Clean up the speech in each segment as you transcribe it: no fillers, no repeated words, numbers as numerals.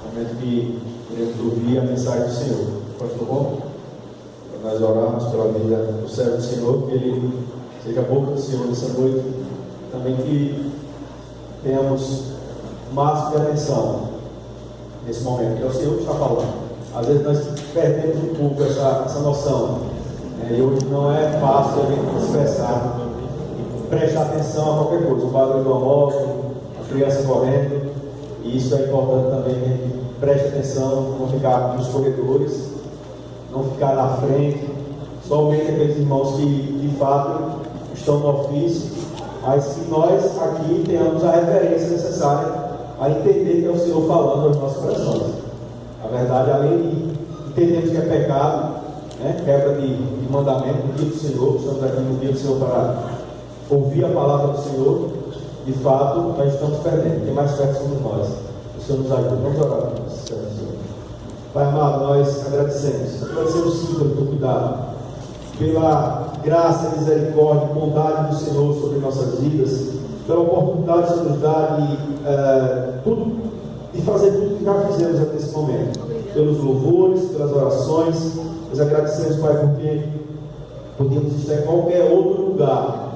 momento que queremos ouvir a mensagem do Senhor. Pastor Bom, nós oramos pela vida do servo do Senhor, que ele seja a boca do Senhor nessa noite, também que tenhamos máximo de atenção nesse momento, que é o Senhor que está falando. Às vezes nós perdemos um pouco essa noção, e hoje não é fácil a gente expressar e prestar atenção a qualquer coisa, o barulho do moto, a criança correndo, e isso é importante também, que a gente preste atenção, não ficar nos corredores, não ficar na frente, somente aqueles irmãos que de fato estão no ofício, mas que nós aqui tenhamos a referência necessária a entender que é o Senhor falando aos nossos corações. Na verdade, além de entendermos que é pecado, quebra de mandamento no dia do Senhor, estamos aqui no dia do Senhor para ouvir a palavra do Senhor, de fato, nós estamos perdendo. Quem mais perto somos nós. O Senhor nos ajuda. Vamos orar para nós, Senhor. Pai amado, nós agradecemos sim pelo teu cuidado, pela graça, misericórdia, bondade do Senhor sobre nossas vidas, pela oportunidade que o Senhor nos dá de fazer tudo que já fizemos até esse momento, pelos louvores, pelas orações. Nós agradecemos, Pai, porque podíamos estar em qualquer outro lugar,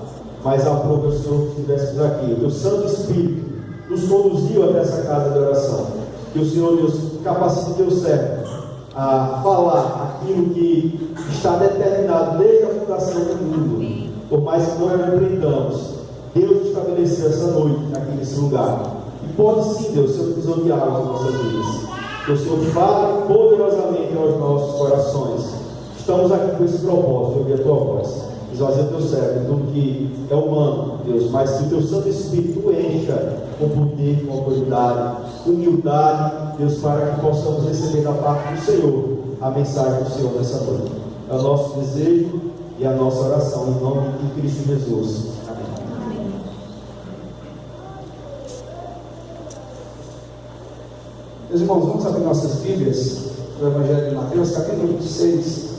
mas aprove o Senhor que estivéssemos aqui. Que o Santo Espírito nos conduziu até essa casa de oração. Que o Senhor Deus capacite o teu servo a falar aquilo que está determinado desde a fundação do mundo. Por mais que nós não entendamos, Deus estabeleceu essa noite aqui nesse lugar. E pode sim, Deus, ser um episodial nas nossas vidas. Que o Senhor fale poderosamente aos nossos corações. Estamos aqui com esse propósito, ouvir a tua voz. Esvazia o teu servo de tudo que é humano, Deus, mas que o teu Santo Espírito encha com poder, com autoridade, humildade, Deus, para que possamos receber da parte do Senhor a mensagem do Senhor nessa noite. É o nosso desejo e a nossa oração, em nome de Cristo Jesus. Amém. Meus irmãos, vamos abrir nossas Bíblias do Evangelho de Mateus, capítulo 26.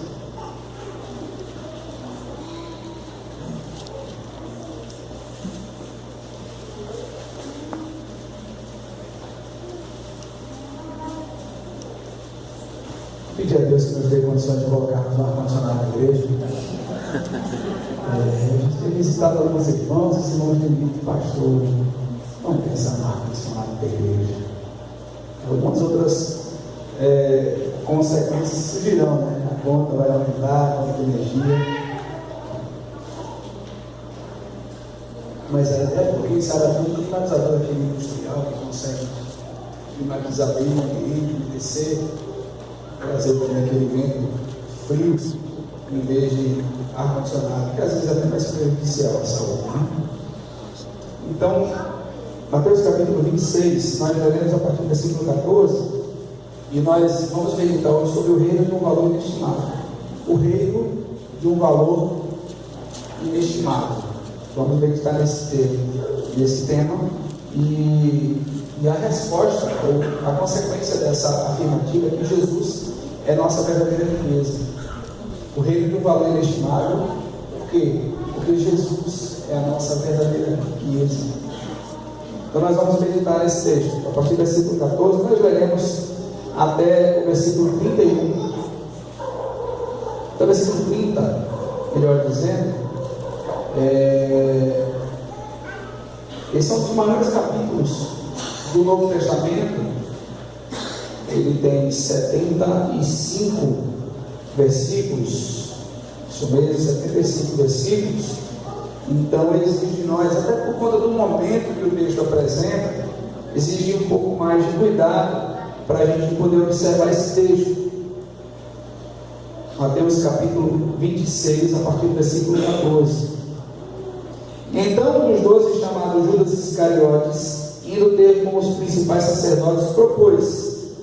Pedir a Deus que nos dê condições de colocarmos no ar-condicionado na igreja. A gente tem visitado alguns irmãos, os irmãos têm dito, pastor, vamos pensar no ar-condicionado da igreja. Algumas outras consequências surgirão, né? A conta vai aumentar, a conta de energia. Mas é porque sabe, tem um climatizador aqui industrial que consegue climatizar bem o ambiente, descer, trazer também aquele vento frio em vez de ar-condicionado, que às vezes é até mais prejudicial à saúde, né? Então, Mateus capítulo 26, nós leremos a partir do versículo 14, e nós vamos meditar hoje sobre o reino de um valor inestimável. O reino de um valor inestimável. Vamos meditar nesse tema, e a resposta, ou a consequência dessa afirmativa é que Jesus é nossa verdadeira riqueza. O reino de um valor inestimável, por quê? Porque Jesus é a nossa verdadeira riqueza. Então nós vamos meditar nesse texto. A partir do versículo 14, nós leremos até o versículo 31. Até o versículo 30, melhor dizendo. Esses são os maiores capítulos do Novo Testamento. Ele tem 75 versículos, isso mesmo, 75 versículos. Então ele exige de nós, até por conta do momento que o texto apresenta, exige um pouco mais de cuidado para a gente poder observar esse texto. Mateus capítulo 26, a partir do versículo 14. Então um dos 12, chamado Judas Iscariotes, indo ter com os principais sacerdotes, propôs: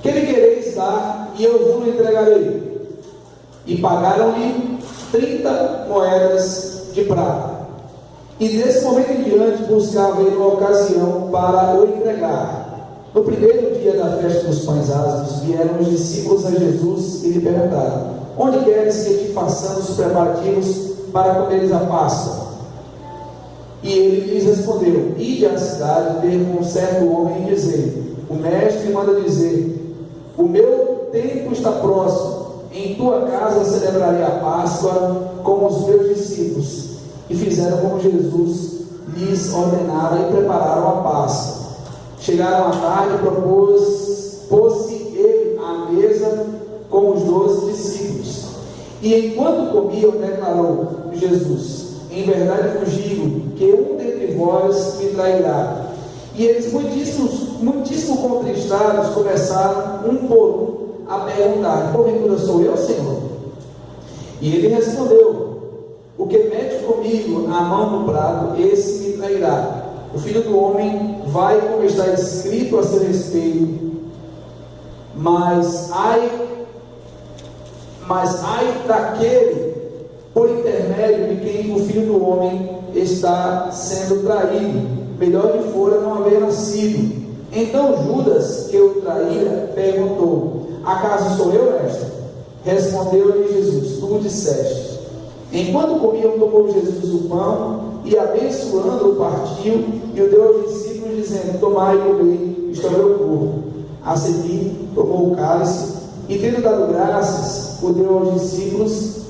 que me quereis dar, e eu vos entregarei. E pagaram-lhe 30 moedas de prata. E desse momento em diante buscava ele uma ocasião para o entregar. No primeiro dia da festa dos pães asmos, vieram os discípulos a Jesus e lhe perguntaram: onde queres que te façamos os preparativos para comeres a Páscoa? E ele lhes respondeu: ide à cidade ter com um certo homem e dizei: o mestre manda dizer: o meu tempo está próximo, em tua casa celebrarei a Páscoa com os meus discípulos. E fizeram como Jesus lhes ordenara e prepararam a Páscoa. Chegaram à tarde, pôs-se ele à mesa com os 12 discípulos. E enquanto comiam, declarou Jesus: em verdade vos digo que um dentre vós me trairá. E eles, muitíssimo contristados, começaram um por um a perguntar: porventura sou eu, Senhor? E ele respondeu: o que mete comigo a mão no prato, esse me trairá. O Filho do Homem vai como está escrito a seu respeito. Mas ai daquele por intermédio de quem o Filho do Homem está sendo traído. Melhor lhe fora não haver nascido. Então Judas, que o traíra, perguntou: acaso sou eu, mestre? Respondeu-lhe Jesus: tu o disseste. Enquanto comiam, tomou Jesus o pão e, abençoando, o partiu e o deu aos discípulos, dizendo: tomai e comei, isto é o meu corpo. A seguir, tomou o cálice e, tendo dado graças, o deu aos discípulos,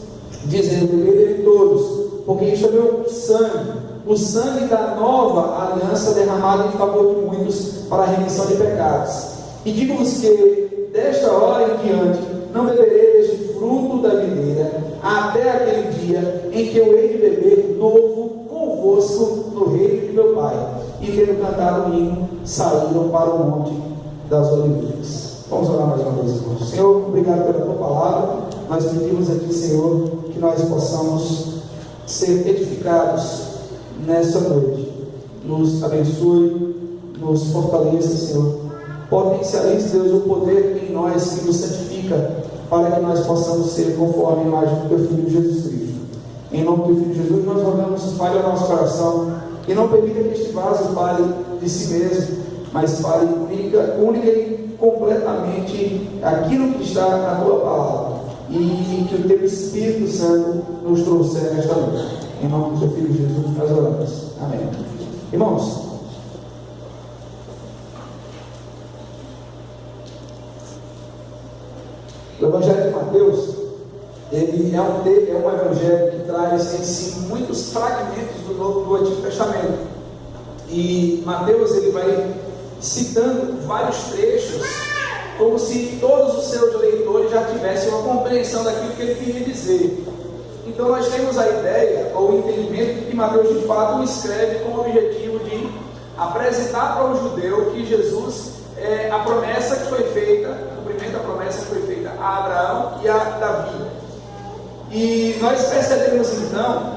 dizendo: bebei dele todos, porque isto é meu sangue, o sangue da nova aliança derramado em favor de muitos para a remissão de pecados. E digo-vos que desta hora em diante não beberei deste fruto da videira até aquele dia em que eu hei de beber novo convosco no reino de meu Pai. E tendo cantado o hino, saíram para o monte das oliveiras. Vamos orar mais uma vez, irmãos. Senhor, obrigado pela tua palavra. Nós pedimos aqui, Senhor, que nós possamos ser edificados nessa noite. Nos abençoe, nos fortaleça, Senhor. Potencialize, Deus, o poder em nós que nos santifica, para que nós possamos ser conforme a imagem do teu Filho Jesus Cristo. Em nome do Filho Jesus, nós rogamos, fale ao nosso coração e não permita que este vaso fale de si mesmo, mas fale única e completamente aquilo que está na tua palavra, e que o teu Espírito Santo nos trouxer nesta noite. Em nome do teu Filho Jesus, nós oramos. Amém. Irmãos, o Evangelho de Mateus, ele é um evangelho que traz em si muitos fragmentos do Antigo Testamento. E Mateus, ele vai citando vários trechos, como se todos os seus leitores já tivessem uma compreensão daquilo que ele queria dizer. Então nós temos a ideia, ou o entendimento, de que Mateus de fato escreve com o objetivo de apresentar para o judeu que Jesus é a promessa que foi feita, cumprimenta a promessa que foi feita a Abraão e a Davi. E nós percebemos então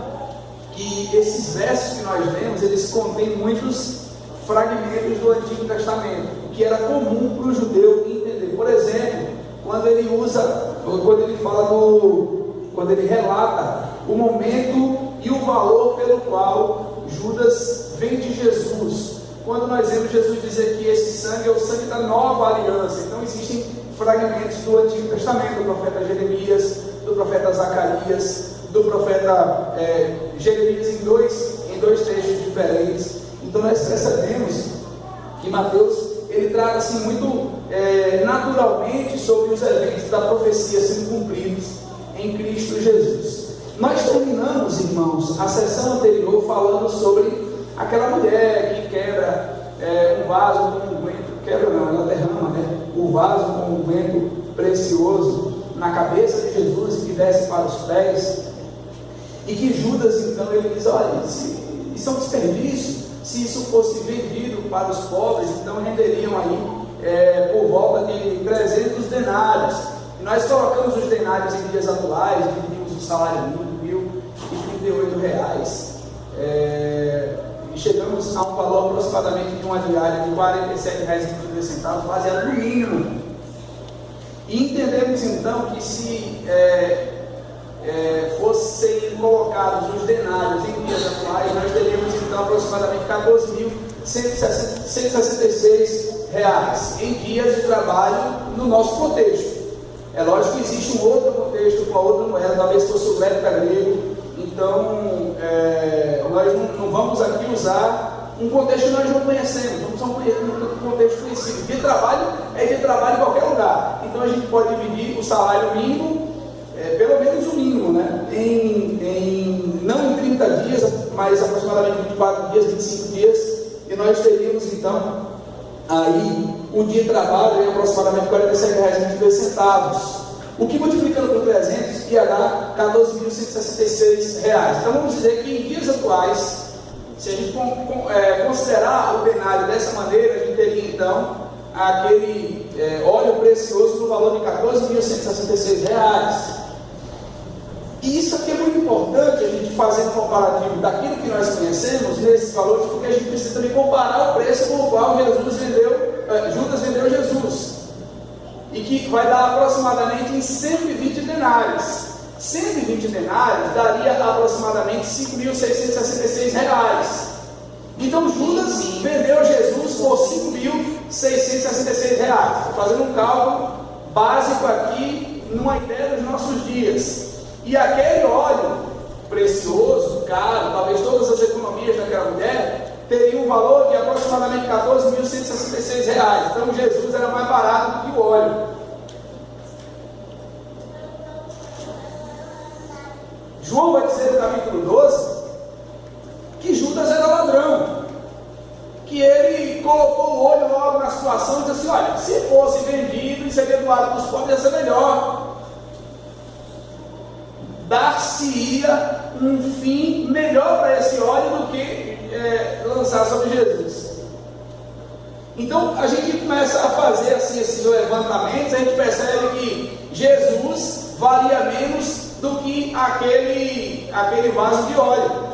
que esses versos que nós lemos, eles contêm muitos fragmentos do Antigo Testamento, o que era comum para o judeu entender. Por exemplo, quando ele relata o momento e o valor pelo qual Judas vende Jesus. Quando nós vemos Jesus dizer que esse sangue é o sangue da nova aliança, então existem fragmentos do Antigo Testamento, do profeta Jeremias, do profeta Zacarias, do profeta Jeremias em dois trechos diferentes. Então nós percebemos que Mateus, ele trata assim muito naturalmente sobre os eventos da profecia sendo cumpridos em Cristo Jesus. Nós terminamos, irmãos, a sessão anterior falando sobre aquela mulher que quebra um vaso com unguento, ela derrama o vaso com unguento precioso na cabeça de Jesus e que desce para os pés, e que Judas então ele diz: olha, isso é um desperdício. Se isso fosse vendido para os pobres, então renderiam aí por volta de 300 denários. E nós colocamos os denários em dias atuais, dividimos o salário mínimo, R$1.038, e chegamos a um valor aproximadamente de uma diária de R$47,32, baseado no mínimo. E entendemos então que se fossem colocados os denários em dias atuais, nós teríamos então aproximadamente R$14.166 em dias de trabalho no nosso contexto. É lógico que existe um outro contexto com a outra moeda, talvez fosse o leta grego. Então nós não vamos aqui usar um contexto que nós não conhecemos, vamos usar um texto conhecido. Dia de trabalho é dia de trabalho em qualquer lugar. Então a gente pode dividir o salário mínimo, pelo menos o mínimo, né? Não em 30 dias, mas aproximadamente 24 dias, 25 dias. E nós teríamos então aí um dia de trabalho em aproximadamente R$ 47,22. O que multiplicando por 300 ia dar R$ 14.166. Então vamos dizer que em dias atuais, se a gente considerar o denário dessa maneira, a gente teria então aquele óleo precioso no valor de R$ 14.166. E isso aqui é muito importante, a gente fazer um comparativo daquilo que nós conhecemos nesses valores, porque a gente precisa também comparar o preço com o qual Judas vendeu Jesus. E que vai dar aproximadamente em 120 denários. 120 denários daria aproximadamente R$ 5.666. Então Judas vendeu Jesus por R$ 5.666. Estou fazendo um cálculo básico aqui, numa ideia dos nossos dias. E aquele óleo precioso, caro, talvez todas as economias daquela mulher, teria um valor de aproximadamente R$ 14.166. Então Jesus era mais barato do que o óleo. João vai dizer no capítulo 12 que Judas era ladrão, que ele colocou o olho logo na situação e disse assim: olha, se fosse vendido e seria doado para os pobres, ia ser melhor. Dar-se-ia um fim melhor para esse óleo do que lançar sobre Jesus. Então a gente começa a fazer assim, esses levantamentos, a gente percebe que Jesus valia menos do que aquele vaso de óleo.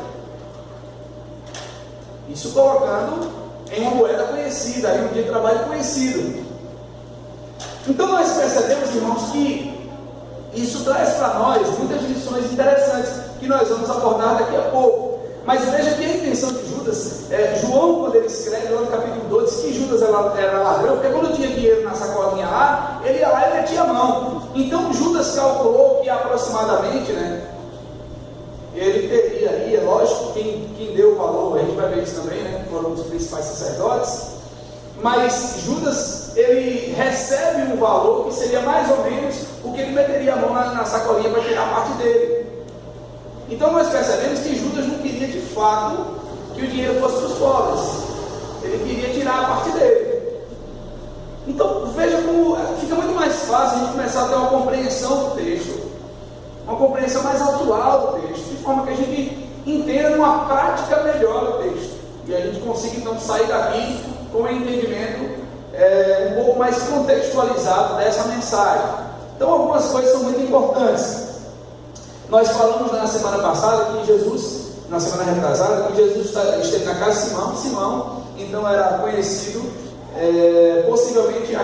Isso colocando em uma moeda conhecida, em um dia de trabalho conhecido. Então nós percebemos, irmãos, que isso traz para nós muitas lições interessantes que nós vamos abordar daqui a pouco. Mas veja que a intenção de Judas, João, quando ele escreve lá no capítulo 12, diz que Judas era ladrão, porque quando tinha dinheiro na sacolinha lá, ele ia lá e metia a mão. Então Judas calculou que aproximadamente, ele teria aí, é lógico, quem deu o valor, a gente vai ver isso também, foram os principais sacerdotes. Mas Judas, ele recebe um valor que seria mais ou menos o que ele meteria a mão na sacolinha para tirar a parte dele. Então nós percebemos que Judas não queria de fato que o dinheiro fosse para os pobres. Ele queria tirar a parte dele. Então veja como fica muito mais fácil a gente começar a ter uma compreensão do texto, uma compreensão mais atual do texto, de forma que a gente entenda numa prática melhor o texto. E a gente consiga então sair daqui com um entendimento um pouco mais contextualizado dessa mensagem. Então algumas coisas são muito importantes. Nós falamos na semana passada que Jesus, na semana retrasada, que Jesus esteve na casa de Simão. Simão, então, era conhecido, possivelmente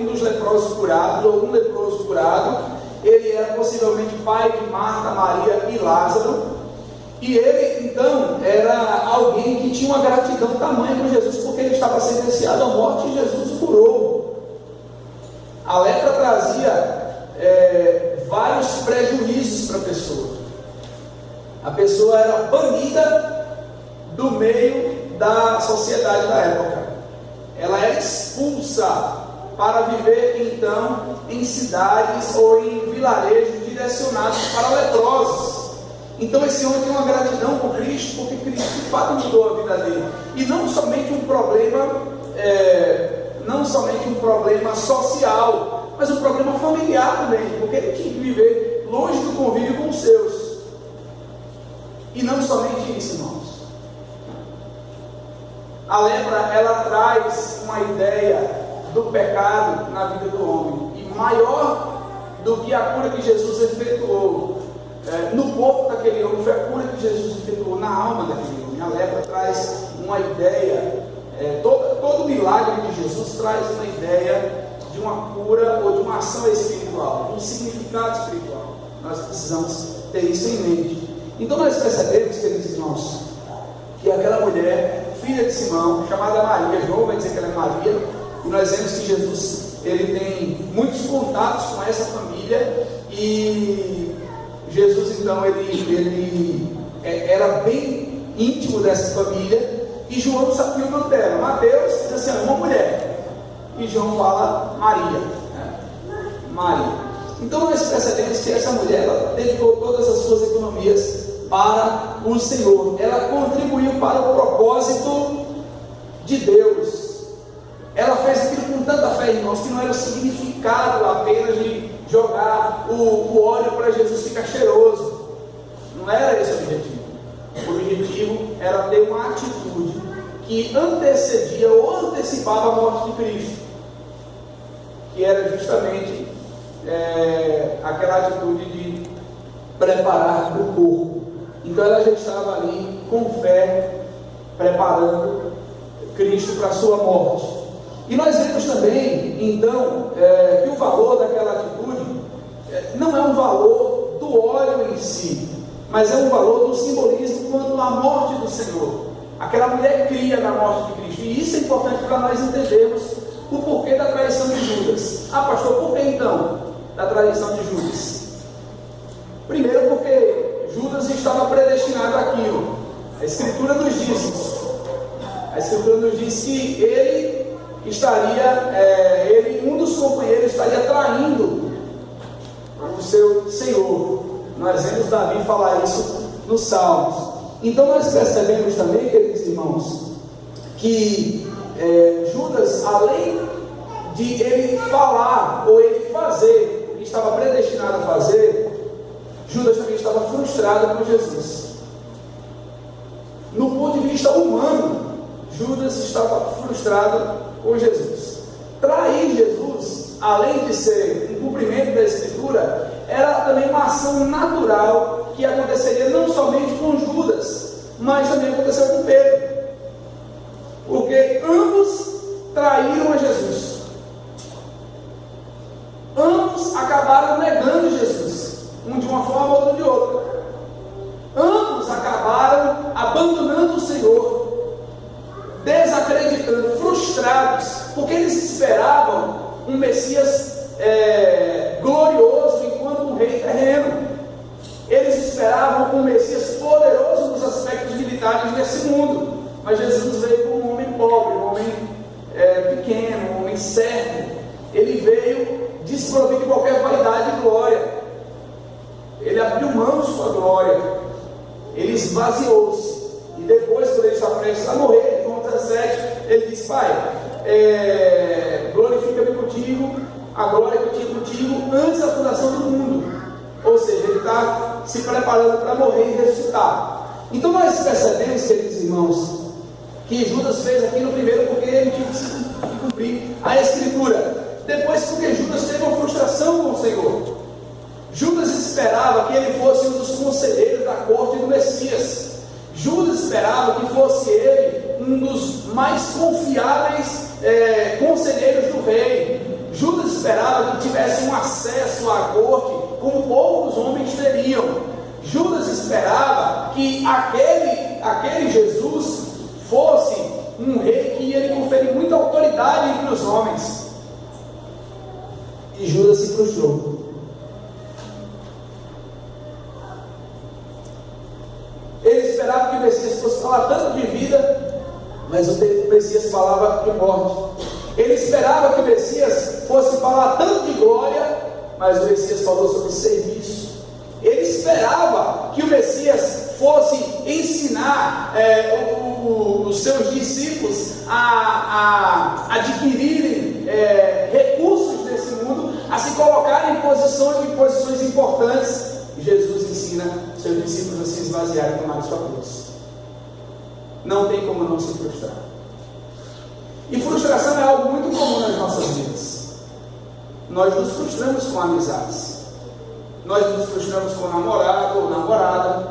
um dos leprosos curados, ou um leproso curado. Ele era possivelmente pai de Marta, Maria e Lázaro. E ele, então, era alguém que tinha uma gratidão tamanha com Jesus, porque ele estava sentenciado à morte e Jesus o curou. A lepra trazia vários prejuízos para a pessoa. A pessoa era banida do meio da sociedade da época. Ela era expulsa para viver então em cidades ou em vilarejos direcionados para leprosos. Então esse homem tem uma gratidão por Cristo, porque Cristo de fato mudou a vida dele. E não somente um problema social, mas um problema familiar também, porque ele tinha que viver longe do convívio com os seus. E não somente isso, irmãos. A lepra, ela traz uma ideia do pecado na vida do homem, e maior do que a cura que Jesus efetuou no corpo daquele homem, foi a cura que Jesus efetuou na alma daquele homem. A lepra traz uma ideia, todo milagre de Jesus traz uma ideia de uma cura ou de uma ação espiritual, de um significado espiritual. Nós precisamos ter isso em mente. Então nós percebemos, queridos irmãos, que aquela mulher, filha de Simão, chamada Maria, João vai dizer que ela é Maria, e nós vemos que Jesus, ele tem muitos contatos com essa família, e Jesus então, ele era bem íntimo dessa família, e João sabia o nome dela. Mateus diz assim, uma mulher. e João fala Maria, né? Maria. Então nós percebemos que essa mulher, ela dedicou todas as suas economias para o Senhor, ela contribuiu para o propósito de Deus. Ela fez aquilo com tanta fé, irmãos, que não era o significado apenas de jogar o óleo para Jesus ficar cheiroso. Não era esse o objetivo. O objetivo era ter uma atitude que antecedia ou antecipava a morte de Cristo, que era justamente aquela atitude de preparar o corpo. Então ela já estava ali com fé, preparando Cristo para a sua morte. E nós vemos também, então, que o valor daquela atitude não é um valor do óleo em si, mas é um valor do simbolismo quanto à morte do Senhor. Aquela mulher cria na morte de Cristo, e isso é importante para nós entendermos o porquê da traição de Judas. Ah, pastor, por que então da traição de Judas? Primeiro, porque Judas estava predestinado àquilo. A Escritura nos diz isso. A Escritura nos diz que ele estaria, um dos companheiros estaria traindo o seu Senhor. Nós vemos Davi falar isso nos Salmos. Então nós percebemos também, queridos irmãos, que Judas, além de ele falar ou ele fazer o que estava predestinado a fazer, Judas também estava frustrado com Jesus. No ponto de vista humano, Judas estava frustrado com Jesus. Trair Jesus, além de ser um cumprimento da Escritura, era também uma ação natural que aconteceria não somente com Judas, mas também aconteceu com Pedro, porque ambos traíram a Jesus, ambos acabaram negando Jesus, um de uma forma, outro de outra, ambos acabaram abandonando o Senhor, desacreditando, frustrados, porque eles esperavam um Messias glorioso enquanto um rei terreno. Eles esperavam um Messias poderoso nos aspectos militares desse mundo, mas Jesus veio como um homem pobre, um homem pequeno, um homem servo. Ele veio desprovido de qualquer vaidade e glória. Ele abriu mão de sua glória, ele esvaziou-se, e depois, quando ele está prestes a morrer, João 17, ele diz: Pai, glorifica-me contigo, a glória que eu tinha contigo antes da fundação do mundo. Ou seja, ele está se preparando para morrer e ressuscitar. Então nós percebemos, queridos irmãos, que Judas fez aquilo primeiro porque ele tinha que cumprir a Escritura, depois porque Judas teve uma frustração com o Senhor. Judas esperava que ele fosse um dos conselheiros da corte do Messias. Judas esperava que fosse ele um dos mais confiáveis conselheiros do rei. Judas esperava que tivesse um acesso à corte como poucos homens teriam. Judas esperava que aquele Jesus fosse um rei que ia lhe conferir muita autoridade entre os homens. E Judas se frustrou. Ele esperava que o Messias fosse falar tanto de vida, mas o Messias falava de morte. Ele esperava que o Messias fosse falar tanto de glória, mas o Messias falou sobre serviço. Ele esperava que o Messias fosse ensinar os seus discípulos a adquirirem recursos desse mundo, a se colocarem em posições importantes. Jesus ensina seus discípulos a se esvaziarem e tomarem sua cruz. Não tem como não se frustrar. E frustração é algo muito comum nas nossas vidas. Nós nos frustramos com amizades, nós nos frustramos com namorado ou namorada,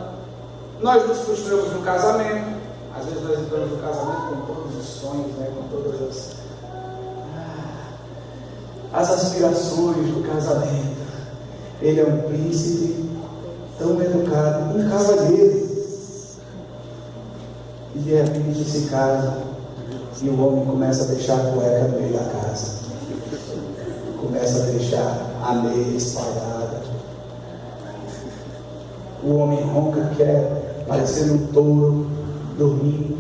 nós nos frustramos no casamento. Às vezes nós entramos no casamento com todos os sonhos, com todas as aspirações do casamento. Ele é um príncipe tão educado, um cavalheiro, e de repente se casa e o homem começa a deixar a cueca no meio da casa, começa a deixar a meia espalhada, o homem ronca, quer parecendo um touro dormindo,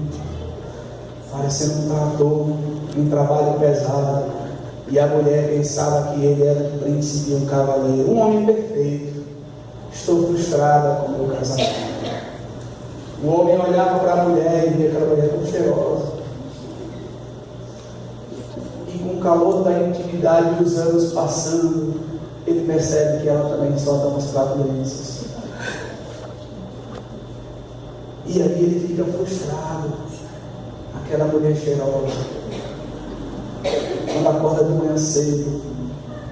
parecendo um trator, um trabalho pesado, E a mulher pensava que ele era um príncipe e um cavaleiro, um homem perfeito. Estou frustrada com o meu casamento. O homem olhava para a mulher e via aquela mulher tão cheirosa. E com o calor da intimidade e os anos passando, ele percebe que ela também solta umas flatulências. E aí ele fica frustrado. Aquela mulher cheirosa. Quando acorda de manhã cedo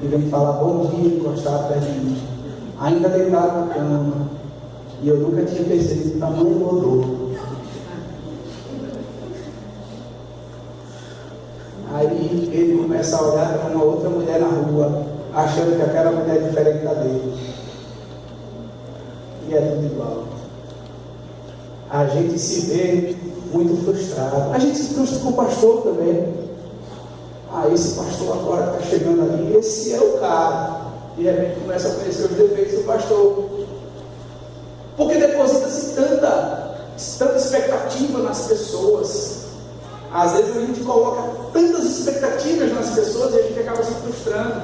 e vem falar bom dia, encostar perto de mim, ainda deitado na cama, e eu nunca tinha percebido o tamanho do odor. Aí ele começa a olhar para uma outra mulher na rua, achando que aquela mulher é diferente da dele, e é tudo igual. A gente se vê muito frustrado. A gente se frustra com o pastor também. Esse pastor agora está chegando ali, esse é o cara. E a gente começa a conhecer os defeitos do pastor. Porque deposita-se tanta expectativa nas pessoas. Às vezes a gente coloca tantas expectativas nas pessoas e a gente acaba se frustrando.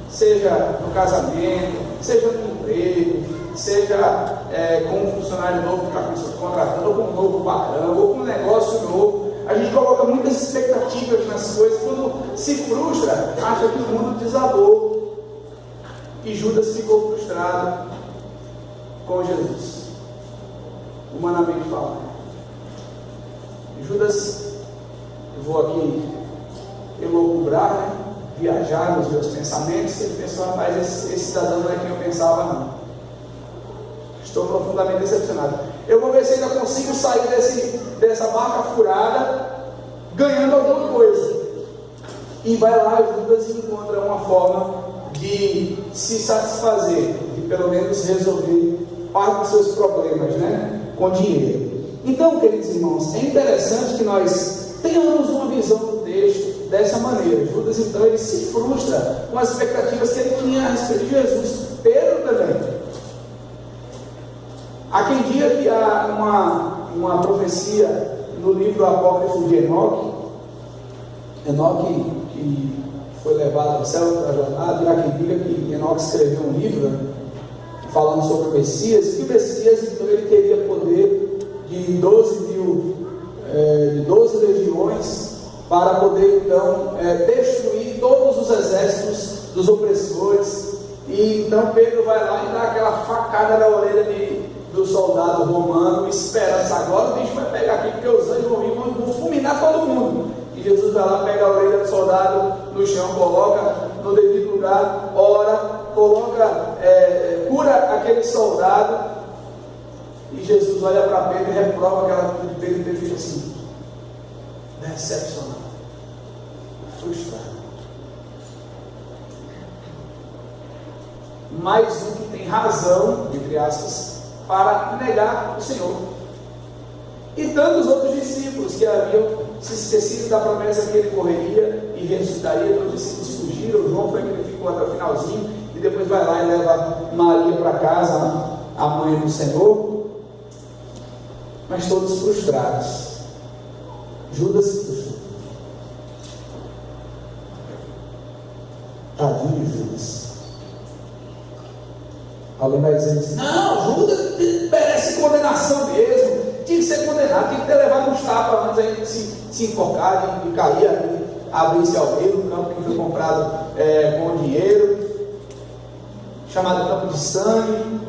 Seja no casamento, seja no emprego, seja com um funcionário novo que está contratando, ou com um novo patrão, ou com um negócio novo. A gente coloca muitas expectativas nas coisas, quando se frustra, acha que o mundo desabou. E Judas ficou frustrado com Jesus, humanamente falando. Judas, eu vou aqui elocubrar, né? Viajar nos meus pensamentos. Ele pensou, rapaz, esse cidadão não é quem eu pensava, não. Estou profundamente decepcionado. Eu vou ver se ainda consigo sair dessa barca furada ganhando alguma coisa. E vai lá, Judas, e encontra uma forma de se satisfazer, de pelo menos resolver parte dos seus problemas, né? Com dinheiro. Então, queridos irmãos, é interessante que nós tenhamos uma visão do texto dessa maneira. Judas, então, ele se frustra com as expectativas que ele tinha a respeito de Jesus. Pedro também. Há quem diga que há uma profecia no livro apócrifo de Enoque, que foi levado ao céu para a jornada, e há quem diga que Enoque escreveu um livro, né, falando sobre o Messias, e que o Messias, então, ele teria poder de 12 legiões para poder, então, destruir todos os exércitos dos opressores. E então Pedro vai lá e dá aquela facada na orelha do soldado romano, esperança, agora o bicho vai pegar aqui, porque os anjos vão vir, vão fulminar todo mundo. E Jesus vai lá, pega a orelha do soldado no chão, coloca no devido lugar, ora, cura aquele soldado. E Jesus olha para Pedro e reprova aquela atitude de Pedro, e Pedro fica assim, decepcionado, frustrado. Mais um que tem razão, entre aspas, para negar o Senhor. E tantos outros discípulos que haviam se esquecido da promessa que ele correria e ressuscitaria. Então os discípulos fugiram. João foi aquele que ficou até o finalzinho e depois vai lá e leva Maria para casa, a mãe do Senhor. Mas todos frustrados. Judas se frustrou. Tadinho de Judas. Alguém vai dizer assim, não, Judas merece condenação mesmo, tinha que ser condenado, tinha que ter levado uns tapas antes aí de se enfocar, de cair, abrir-se ao meio do campo que foi comprado com dinheiro, chamado campo de sangue.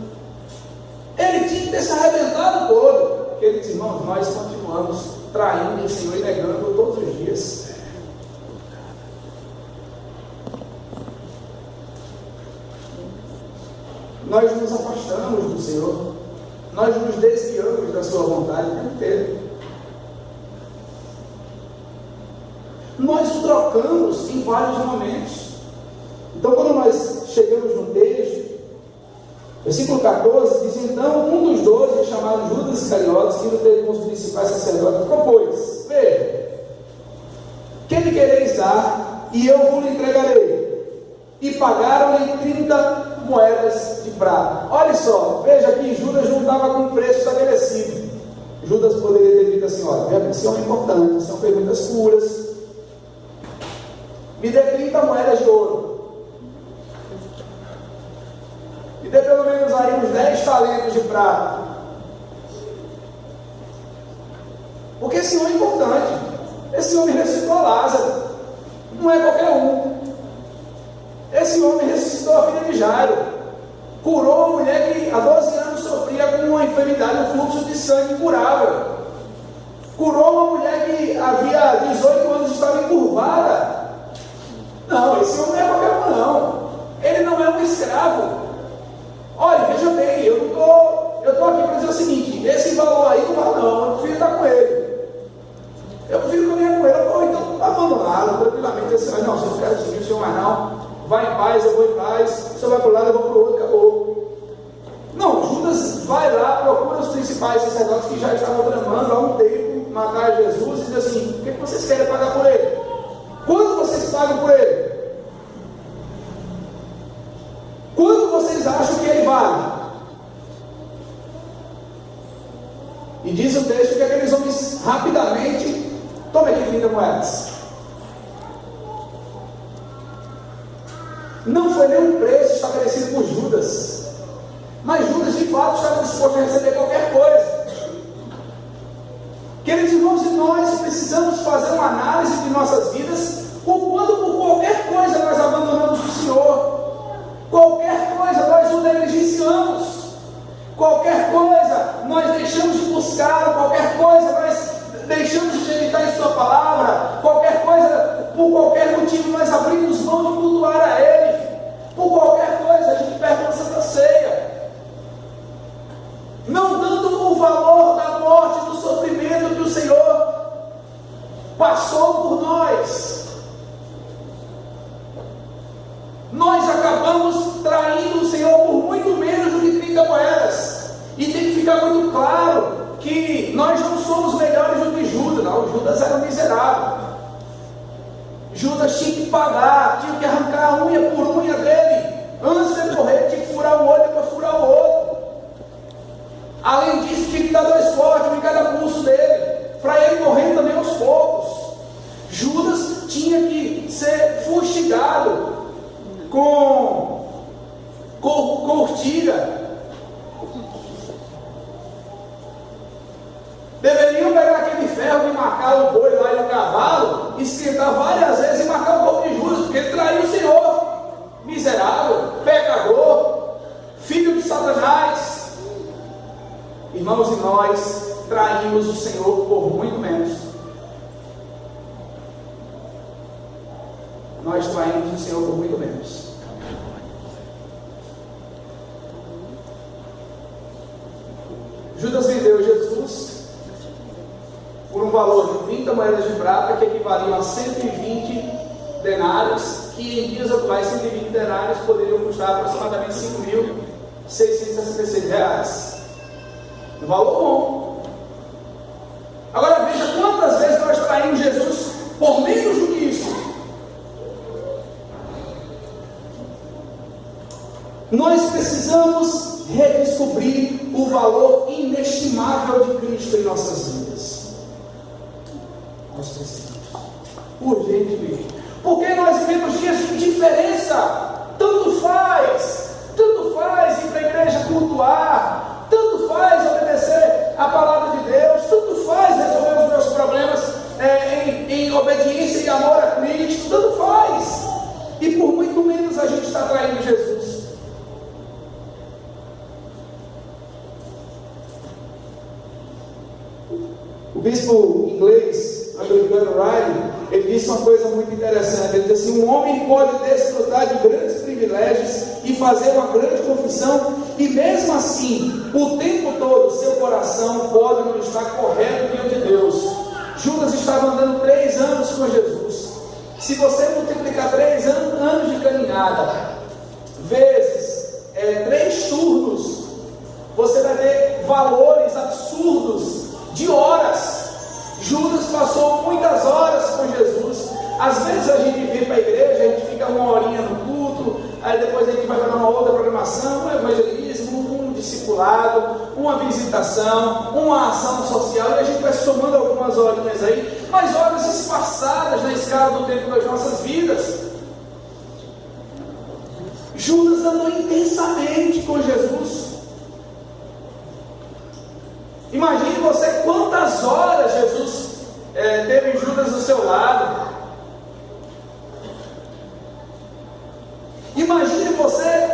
Ele tinha que ter se arrebentado todo. Queridos irmãos, nós continuamos traindo o Senhor e negando todos os dias. Nós nos afastamos do Senhor, nós nos desviamos da sua vontade o tempo inteiro. Nós o trocamos em vários momentos. Então, quando nós chegamos no texto, versículo 14, diz: então um dos 12, chamado Judas Iscariotes, que teve com os principais sacerdotes, propôs: veja, que me quereis dar, e eu vos entregarei. E pagaram-lhe 30 moedas de prata. Olha só, veja que Judas não estava com preço estabelecido. Judas poderia ter dito assim: olha, esse homem é importante, esse homem fez muitas curas, me dê 30 moedas de ouro, me dê pelo menos aí uns 10 talentos de prata, porque esse homem é importante. Esse homem ressuscitou Lázaro, não é qualquer um. Esse homem ressuscitou a filha de Jairo, curou a mulher que há 12 anos sofria com uma enfermidade, um fluxo de sangue incurável, curou uma mulher que havia 18 anos estava encurvada. Não, esse homem não é qualquer um, não. Ele não é um escravo. Olha, veja bem, eu estou aqui para dizer o seguinte: esse valor aí não vale, não. Eu prefiro estar com ele. Eu prefiro caminhar com ele. Ou então abandonado tranquilamente. Assim, não, se eu quero seguir o senhor mais não, vai em paz, eu vou em paz. O senhor vai para o lado, eu vou para o outro, acabou. Não, Judas vai lá, procura os principais sacerdotes que já estavam tramando há um tempo matar Jesus e diz assim: o que vocês querem pagar por ele? Quanto vocês pagam por ele? Quanto vocês acham que ele vale? E diz o texto que aqueles homens rapidamente, tome aqui 30 moedas. Não foi nenhum preço estabelecido por Judas, mas Judas de fato estava disposto a receber qualquer coisa. Queridos irmãos, nós precisamos fazer uma análise de nossas vidas, o quanto por qualquer coisa nós abandonamos o Senhor, qualquer coisa nós o negligenciamos, qualquer coisa nós deixamos de buscar, qualquer coisa nós deixamos de meditar em Sua palavra, qualquer coisa, por qualquer motivo nós abrimos mão de cultuar a Ele, por qualquer coisa a gente perde a Santa Ceia, não dando o valor da morte, do sofrimento que o Senhor passou por nós. Nós acabamos traindo o Senhor por muito menos do que 30 moedas. E tem que ficar muito claro que nós não somos melhores do que Judas. Não, Judas era um miserável. Judas tinha que pagar, tinha que arrancar a unha por unha dele. Antes de morrer, tinha que furar um olho para furar o outro. Além disso, tinha que dar 2 cortes em cada pulso dele, para ele morrer também aos poucos. Judas tinha que ser fustigado com urtiga. Deveriam pegar aquele ferro e marcar o boi lá e o cavalo, esquentar várias vezes e marcar o corpo de Judas, porque ele traiu o Senhor. Miserável, pecador, filho de Satanás. Irmãos, e nós traímos o Senhor por muito menos. Nós traímos o Senhor por muito menos. Judas vendeu Jesus por um valor de 30 moedas de prata, que equivaliam a 120 denários, que em dias atuais 120 denários poderiam custar aproximadamente R$5.666. Um valor bom. Agora veja quantas vezes nós traímos Jesus por menos do que isso. Nós precisamos redescobrir o valor inestimável de Cristo em nossas vidas. Nós precisamos, urgentemente, porque nós vivemos dias de indiferença. Tanto faz ir para a igreja cultuar, tanto faz obedecer a palavra de Deus, tanto faz resolver os meus problemas em obediência e amor a Cristo, tanto faz, e por muito menos a gente está traindo Jesus. O bispo inglês americano Riley, ele disse uma coisa muito interessante. Ele disse assim: um homem pode desfrutar de grandes privilégios e fazer uma grande confissão, e mesmo assim, o tempo todo, seu coração pode não estar correto diante de Deus. Judas estava andando 3 anos com Jesus. Se você multiplicar 3 anos de caminhada vezes 3 turnos, você vai ter valores absurdos de horas. Judas passou muitas horas com Jesus. Às vezes a gente vem para a igreja, a gente fica 1 horinha no culto, aí depois a gente vai para uma outra programação, um evangelismo, um discipulado, uma visitação, uma ação social, e a gente vai somando algumas horinhas aí. mas horas espaçadas na escala do tempo das nossas vidas. Judas andou intensamente com Jesus. Imagine você quantas horas Jesus teve Judas do seu lado. Imagine você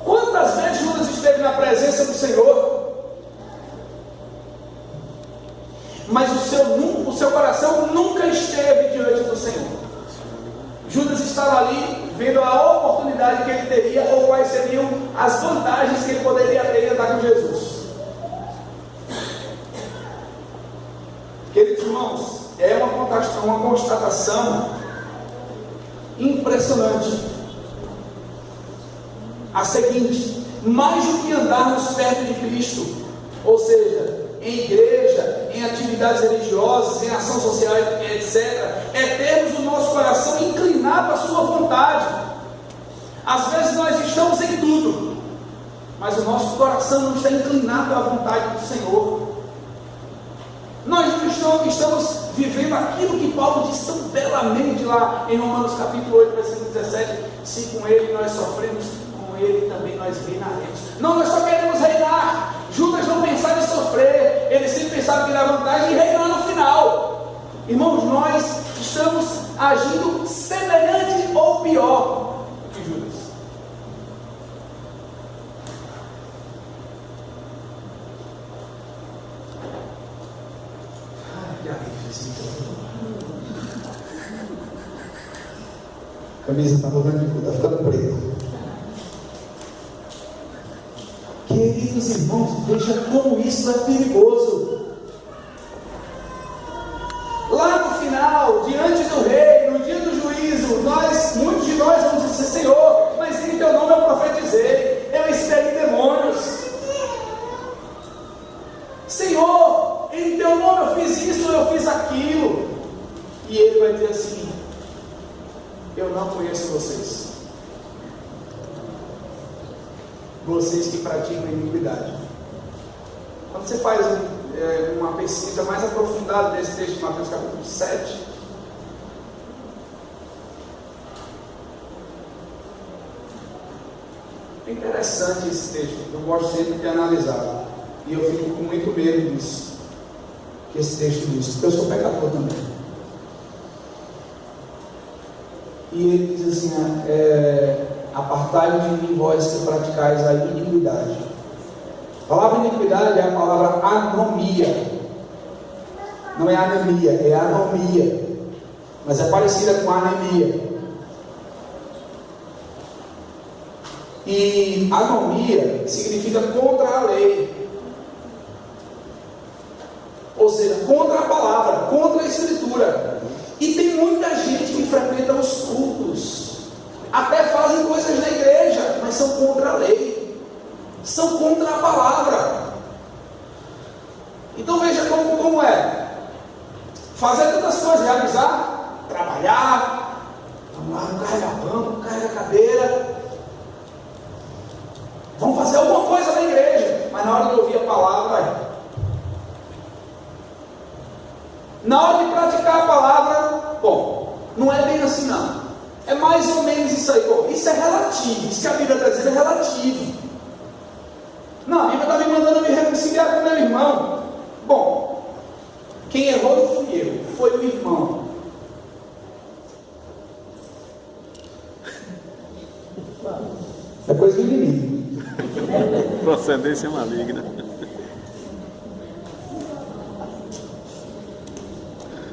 quantas vezes Judas esteve na presença do Senhor. Mas o seu coração nunca esteve diante do Senhor. Judas estava ali vendo a oportunidade que ele teria, ou quais seriam as vantagens que ele poderia ter em andar com Jesus. Queridos irmãos, é uma constatação impressionante. A seguinte: mais do que andarmos perto de Cristo, ou seja, em igreja, em atividades religiosas, em ação social, etc., é termos o nosso coração inclinado à sua vontade. Às vezes nós estamos em tudo, mas o nosso coração não está inclinado à vontade do Senhor. Nós não estamos vivendo aquilo que Paulo diz tão belamente lá em Romanos capítulo 8, versículo 17: se com ele nós sofremos, com ele também nós reinaremos. Não, nós só queremos reinar. Judas não pensava em sofrer, ele sempre pensava que era vantagem e reinar no final. Irmãos, nós estamos agindo semelhante ou pior do que Judas. A camisa está ficando preta. Queridos irmãos, veja como isso é perigoso. Lá no final, diante do rei, no dia do juízo, muitos de nós vamos dizer: Senhor, mas em teu nome eu profetizei, eu expeli demônios. Senhor, em teu nome eu fiz isso, eu fiz aquilo. E ele vai dizer assim: eu não conheço vocês. Vocês que praticam iniquidade. Quando você faz uma pesquisa mais aprofundada desse texto de Mateus capítulo 7, é interessante esse texto. Eu gosto sempre de analisar, e eu fico com muito medo disso, que esse texto diz, porque eu sou pecador também. E ele diz assim: apartai de mim vós que praticais a iniquidade. A palavra iniquidade é a palavra anomia. Não é anemia, é anomia, mas é parecida com anemia. E anomia significa contra a lei, ou seja, contra a palavra, contra a escritura. E tem muita gente que frequenta os cultos, até fazem coisas na igreja, mas são contra a lei, são contra a palavra. Então veja como é fazer tantas coisas: realizar, trabalhar, vamos lá, carrega banco, carrega cadeira, vamos fazer alguma coisa na igreja, mas na hora de ouvir a palavra, na hora de praticar a palavra, bom, não é bem assim não. É mais ou menos isso aí. Bom, isso é relativo. Isso que a Bíblia está dizendo é relativo. Não, a Bíblia está me mandando me reconciliar com meu irmão. Bom, quem errou não fui eu, foi o irmão. É coisa do inimigo. Procedência maligna.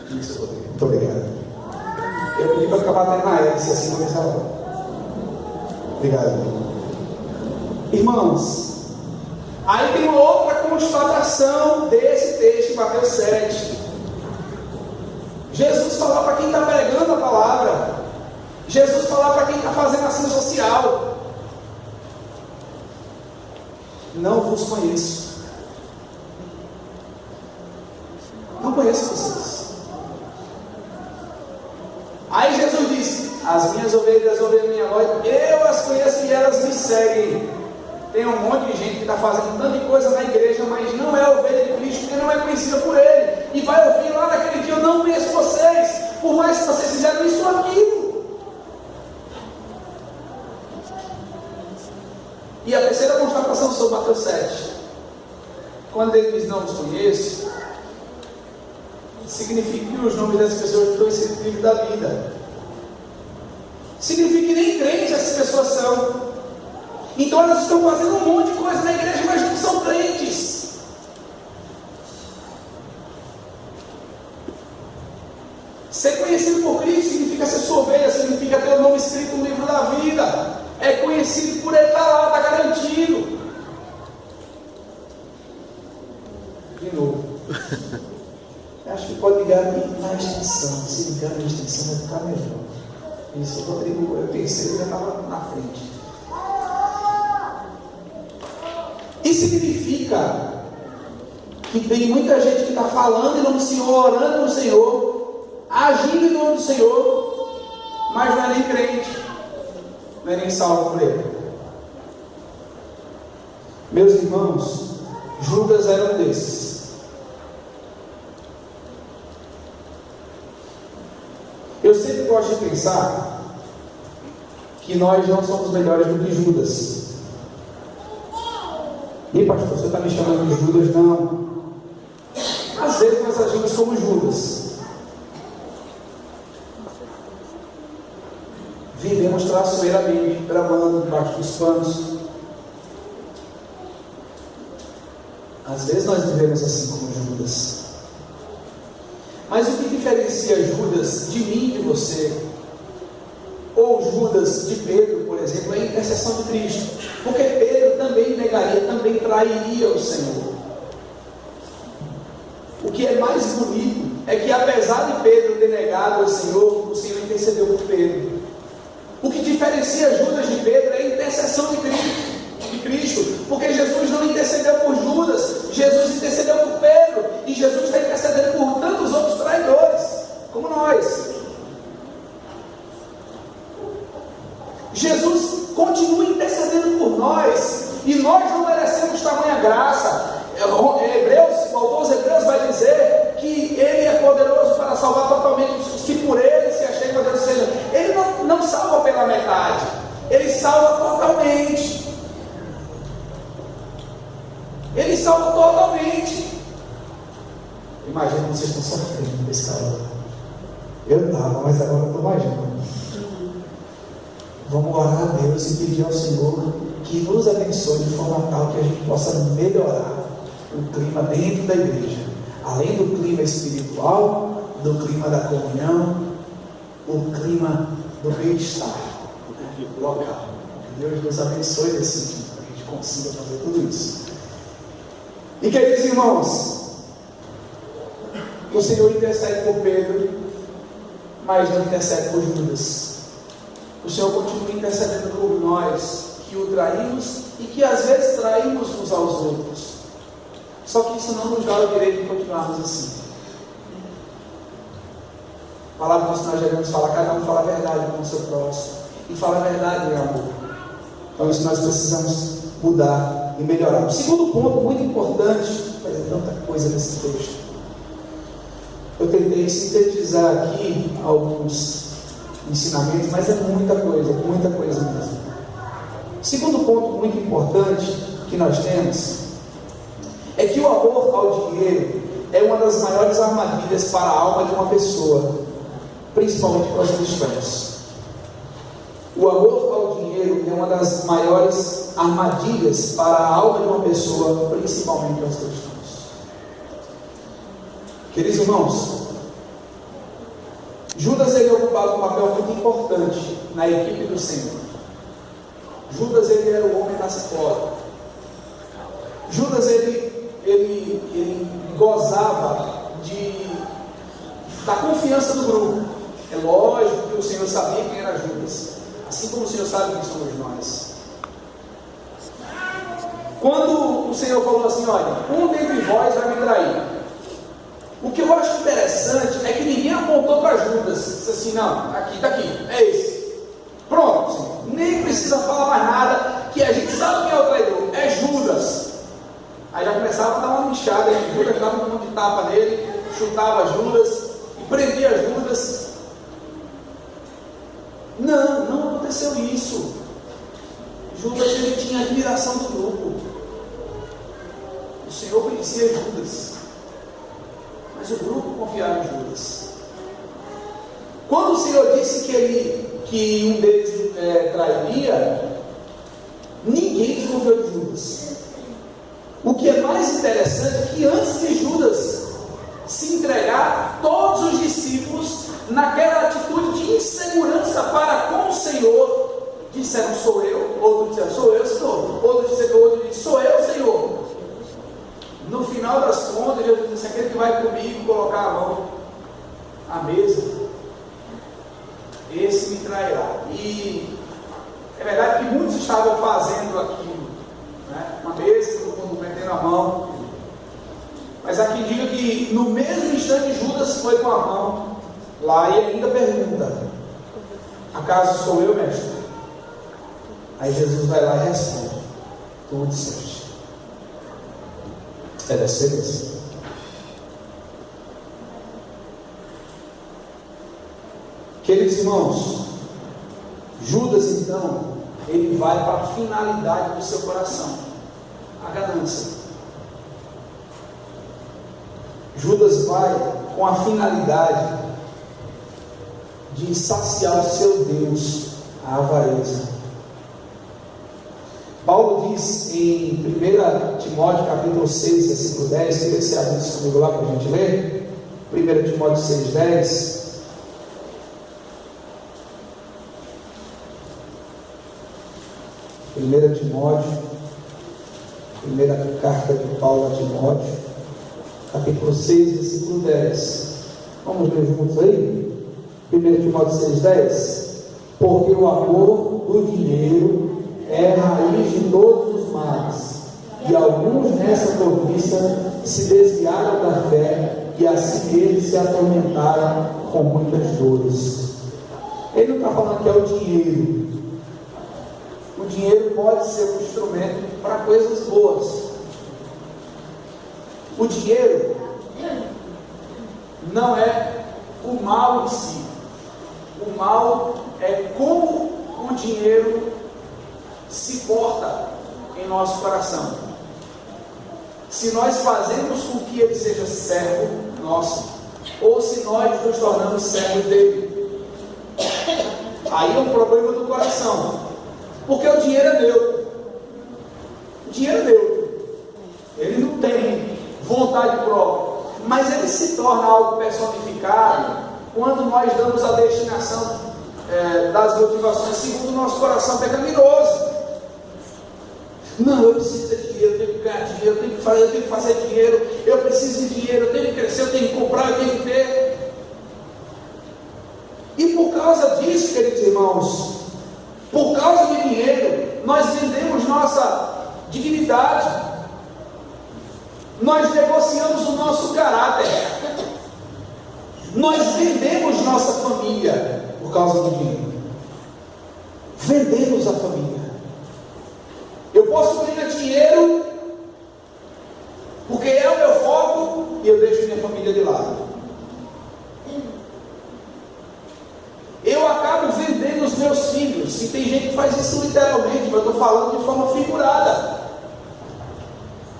Isso, muito obrigado. Eu pedi para ficar batendo na hélice assim começar logo. Obrigado. Irmãos, aí tem uma outra constatação desse texto, Mateus 7. Jesus falar para quem está pregando a palavra, Jesus falar para quem está fazendo ação social: não vos conheço. Não conheço vocês. Aí Jesus disse: as minhas ovelhas ouvem a minha voz, eu as conheço e elas me seguem. Tem um monte de gente que está fazendo tanta coisa na igreja, mas não é ovelha de Cristo, porque não é conhecida por Ele. E vai ouvir lá naquele dia eu não conheço vocês, por mais que vocês fizeram isso ou aquilo. E a terceira constatação sobre Mateus 7, quando ele diz não os conheço, significa que os nomes dessas pessoas estão escritos no livro da vida. Significa que nem crentes essas pessoas são. Então elas estão fazendo um monte de coisa na igreja, mas não são crentes. Ser conhecido por Cristo significa ser sua ovelha, significa ter o nome escrito no livro da vida. É conhecido por Ele, está lá, está garantido. De novo. Acho que pode ligar na extensão. Se ligar na extensão vai ficar melhor. Isso, Rodrigo, eu pensei que já estava na frente. Isso significa que tem muita gente que está falando em nome do Senhor, orando no Senhor, agindo em nome do Senhor, mas não é nem crente, não é nem salvo por Ele. Meus irmãos, Judas era um desses. Eu sempre gosto de pensar que nós não somos melhores do que Judas. E pastor, você está me chamando de Judas? Não. Às vezes nós agimos como Judas. Vivemos traiçoeiramente, tramando debaixo dos panos. Às vezes nós vivemos assim como Judas. Mas o que diferencia Judas de mim e de você, ou Judas de Pedro, por exemplo, é a intercessão de Cristo. Porque Pedro também negaria, também trairia o Senhor. O que é mais bonito é que, apesar de Pedro ter negado o Senhor intercedeu por Pedro. O que diferencia Judas de Pedro é a intercessão de Cristo, porque Jesus não intercedeu por Judas, Jesus intercedeu por Pedro, e Jesus está intercedendo por tantos outros traidores, como nós. Jesus continua intercedendo por nós, e nós não merecemos tamanha graça. O autor aos Hebreus vai dizer que Ele é poderoso para salvar totalmente os que por Ele se achegam a Deus. Ou seja, Ele não salva pela metade, Ele salva totalmente. Ele salva totalmente. Imagina que vocês estão sofrendo com esse calor. Eu estava, mas agora eu estou imaginando. Vamos orar a Deus e pedir ao Senhor que nos abençoe de forma tal que a gente possa melhorar o clima dentro da igreja, além do clima espiritual, do clima da comunhão, o clima do bem-estar local. Que Deus nos abençoe nesse sentido, para que a gente consiga fazer tudo isso. E queridos irmãos, o Senhor intercede por Pedro, mas não intercede por Judas. O Senhor continua intercedendo por nós, que o traímos e que às vezes traímos uns aos outros. Só que isso não nos dá o direito de continuarmos assim. A palavra que nós devemos falar, cada um fala a verdade com o seu próximo, e fala a verdade em amor. Então isso nós precisamos mudar e melhorar. O segundo ponto muito importante, mas é tanta coisa nesse texto, eu tentei sintetizar aqui alguns ensinamentos, mas é muita coisa mesmo. Segundo ponto muito importante que nós temos é que o amor ao dinheiro é uma das maiores armadilhas para a alma de uma pessoa, principalmente para os cristãos. O amor ao dinheiro é uma das maiores armadilhas para a alma de uma pessoa, principalmente para os cristãos. Queridos irmãos, Judas ele ocupava um papel muito importante na equipe do Senhor. Judas ele era o homem da cifora. Judas ele gozava da confiança do grupo. É lógico que o Senhor sabia quem era Judas, assim como o Senhor sabe quem somos nós. Quando o Senhor falou assim, olha, um dentre vós vai me trair, o que eu acho interessante é que ninguém apontou para Judas, disse assim, não, está aqui, é esse. Pronto, Senhor, nem precisa falar mais nada, que a gente sabe quem é o traidor, é Judas. Aí já começava a dar uma lixada, Judas dava um monte de tapa nele, chutava Judas, prender Judas. Não aconteceu isso. Judas, ele tinha admiração do grupo. O Senhor conhecia Judas, mas o grupo confiava em Judas. Quando o Senhor disse que um deles trairia, ninguém desconfiou de Judas. O que é mais interessante é que antes de Judas se entregar, todos os discípulos, naquela atitude de insegurança para com o Senhor, disseram: sou eu. Outros disseram: sou eu, Senhor. Outros disseram: sou eu, Senhor. No final das contas, Jesus disse: aquele que vai comigo colocar a mão à mesa, esse me trairá. E é verdade que muitos estavam fazendo aquilo, né? Uma mesa, todo mundo metendo a mão. Mas aqui diga que no mesmo instante Judas foi com a mão lá e ainda pergunta: acaso sou eu, mestre? Aí Jesus vai lá e responde: tu disseste. É dessa vez. Queridos irmãos, Judas então, ele vai para a finalidade do seu coração, a ganância. Judas vai com a finalidade de saciar o seu Deus, a avareza. Paulo diz em 1 Timóteo capítulo 6, versículo 10, queria se abrir isso comigo lá para a gente ler. 1 Timóteo 6, 10. Primeira carta de Paulo a Timóteo, capítulo 6, versículo 10. Vamos ler juntos aí? 1 Timóteo 6, 10. Porque o amor do dinheiro é a raiz de todos os males, e alguns nessa cobiça se desviaram da fé, e assim eles se atormentaram com muitas dores. Ele não está falando que é o dinheiro. O dinheiro pode ser um instrumento para coisas boas. O dinheiro não é o mal em si. O mal é como o dinheiro se porta em nosso coração. Se nós fazemos com que ele seja servo nosso, ou se nós nos tornamos servos dele. Aí é um problema do coração. Porque o dinheiro é neutro. O dinheiro é neutro. Ele não tem vontade própria. Mas ele se torna algo personificado quando nós damos a destinação das motivações segundo o nosso coração pecaminoso. Não, eu preciso de dinheiro, eu tenho que ganhar dinheiro, eu tenho que fazer dinheiro, eu preciso de dinheiro, eu tenho que crescer, eu tenho que comprar, eu tenho que ter. E por causa disso, queridos irmãos, por causa de dinheiro, nós vendemos nossa dignidade, nós negociamos o nosso caráter, nós vendemos nossa família por causa do dinheiro. Vendemos a família. Eu posso ganhar dinheiro porque é o meu foco e eu deixo minha família de lado. Eu acabo vendendo os meus filhos, e tem gente que faz isso literalmente, mas eu estou falando de forma figurada.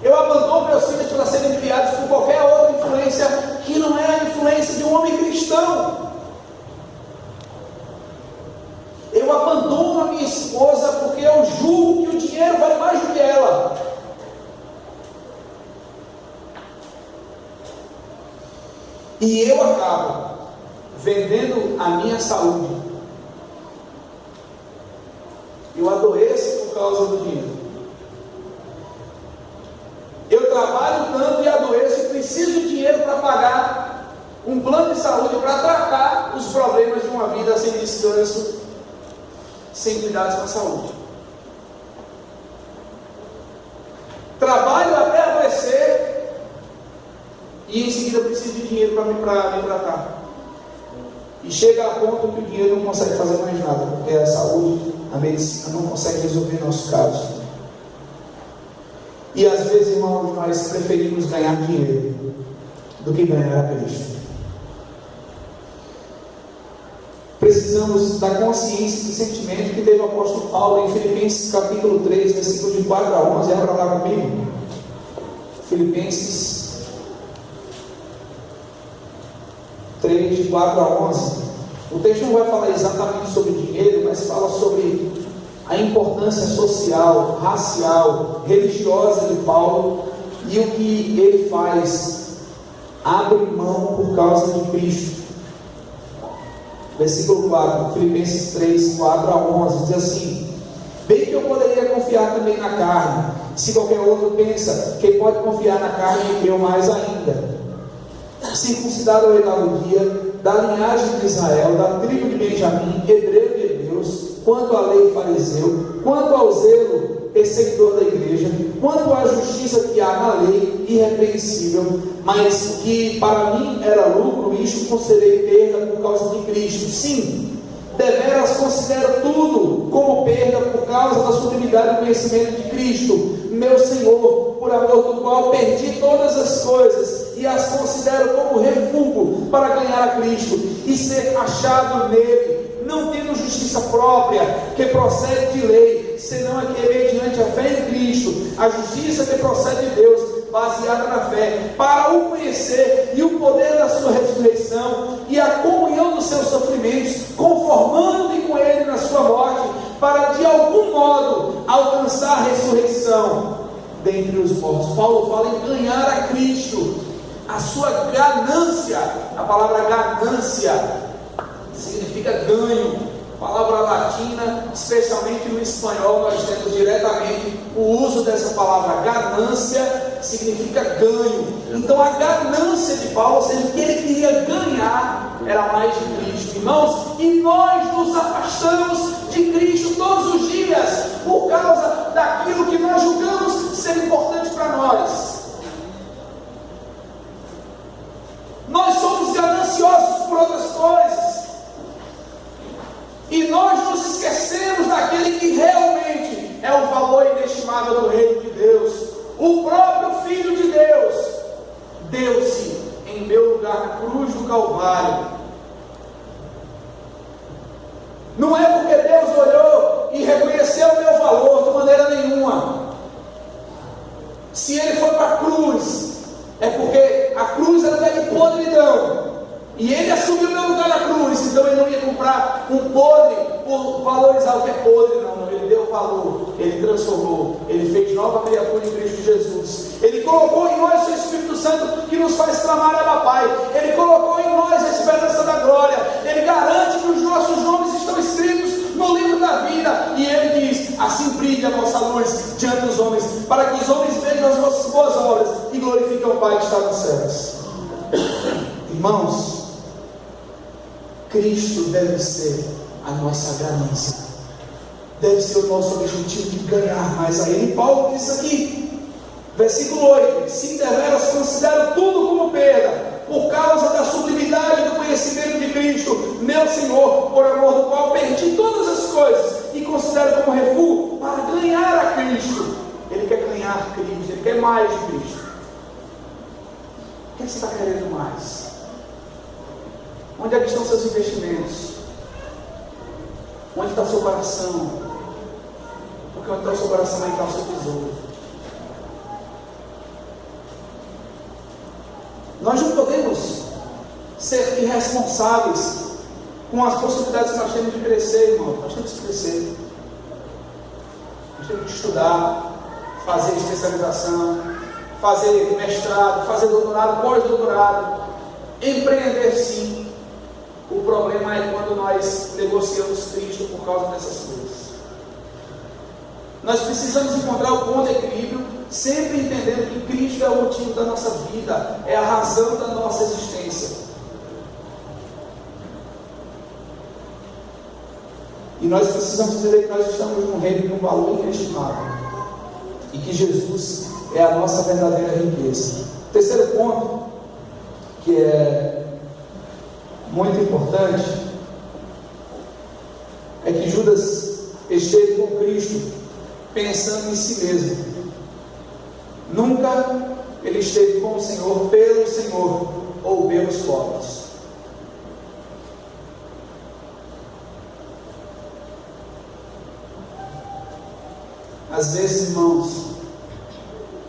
Eu abandono meus filhos para serem criados por qualquer outra influência que não é a influência de um homem cristão. Eu abandono a minha esposa porque eu julgo que o dinheiro vale mais do que ela. E eu acabo vendendo a minha saúde. Eu adoeço por causa do dinheiro. Eu trabalho tanto e adoeço e preciso de dinheiro para pagar um plano de saúde para tratar os problemas de uma vida sem descanso, sem cuidados com a saúde. Trabalho até adoecer e em seguida preciso de dinheiro para me tratar. E chega a ponto que o dinheiro não consegue fazer mais nada, porque a saúde, a medicina não consegue resolver nosso caso. E às vezes, irmãos, nós preferimos ganhar dinheiro do que ganhar a Cristo. precisamos da consciência do sentimento que teve o apóstolo Paulo em Filipenses capítulo 3, versículos de 4 a 11. Abra lá comigo. Filipenses 3, de 4 a 11. O texto não vai falar exatamente sobre dinheiro, mas fala sobre a importância social, racial, religiosa de Paulo e o que ele faz, abre mão por causa de Cristo. Versículo 4, Filipenses 3, 4 a 11, diz assim: bem que eu poderia confiar também na carne, se qualquer outro pensa que pode confiar na carne, eu mais ainda. Circuncidado ao 8º dia, da linhagem de Israel, da tribo de Benjamim, hebreu de hebreus, quanto à lei fariseu, quanto ao zelo perseguidor da igreja, quanto à justiça que há na lei, irrepreensível, mas que para mim era lucro, isto considerei perda por causa de Cristo. Sim, deveras considero tudo como perda por causa da sublimidade do conhecimento de Cristo, meu Senhor, por amor do qual perdi todas as coisas e as considero como refúgio para ganhar a Cristo e ser achado nele, não tendo justiça própria que procede de lei, senão a que é mediante a fé em Cristo, a justiça que procede de Deus, baseada na fé, para o conhecer e o poder da sua ressurreição e a comunhão dos seus sofrimentos, conformando-me com ele na sua morte, para de algum modo alcançar a ressurreição dentre os mortos. Paulo fala em ganhar a Cristo, a sua ganância. A palavra ganância significa ganho. Palavra latina, especialmente no espanhol, nós temos diretamente o uso dessa palavra. Ganância significa ganho. Então a ganância de Paulo, ou seja, o que ele queria ganhar, era mais de Cristo, irmãos. E nós nos afastamos de Cristo todos os dias por causa daquilo que nós julgamos ser importante para nós. Nós somos gananciosos por outras coisas. E nós nos esquecemos daquele que realmente é o valor inestimável do reino de Deus. O próprio Filho de Deus deu-se em meu lugar na cruz do Calvário. Não é porque Deus olhou e reconheceu o meu valor de maneira nenhuma. Se ele foi para a cruz, é porque a cruz era de podridão. E ele assumiu o meu lugar na cruz, então ele não ia comprar um podre por valorizar o que é podre, não. Ele deu valor, ele transformou, ele fez nova criatura em Cristo Jesus. Ele colocou em nós o Espírito Santo que nos faz clamar a Pai. Ele colocou em nós a esperança da glória. Ele garante que os nossos nomes estão escritos no livro da vida. E ele diz: assim brilha a vossa luz diante dos homens, para que os homens vejam as vossas boas obras e glorifiquem o Pai que está nos céus. Irmãos, Cristo deve ser a nossa ganância, deve ser o nosso objetivo de ganhar mais a Ele. Paulo diz aqui, versículo 8: se deveras considero tudo como perda, por causa da sublimidade do conhecimento de Cristo, meu Senhor, por amor do qual perdi todas as coisas, e considero como refúgio para ganhar a Cristo. Ele quer ganhar Cristo, ele quer mais de Cristo. O que você está querendo mais? Onde é que estão seus investimentos? Onde está o seu coração? Porque onde está o seu coração, aí está o seu tesouro. Nós não podemos ser irresponsáveis com as possibilidades que nós temos de crescer, irmão. Nós temos que crescer. Nós temos que estudar, fazer especialização, fazer mestrado, fazer doutorado, pós-doutorado, empreender sim. O problema é quando nós negociamos Cristo por causa dessas coisas. Nós precisamos encontrar o ponto de equilíbrio, sempre entendendo que Cristo é o motivo da nossa vida, é a razão da nossa existência. E nós precisamos entender que nós estamos num reino de um valor inestimável, e que Jesus é a nossa verdadeira riqueza. Terceiro ponto, que é muito importante, é que Judas esteve com Cristo pensando em si mesmo. Nunca ele esteve com o Senhor pelo Senhor ou pelos povos. Às vezes, irmãos,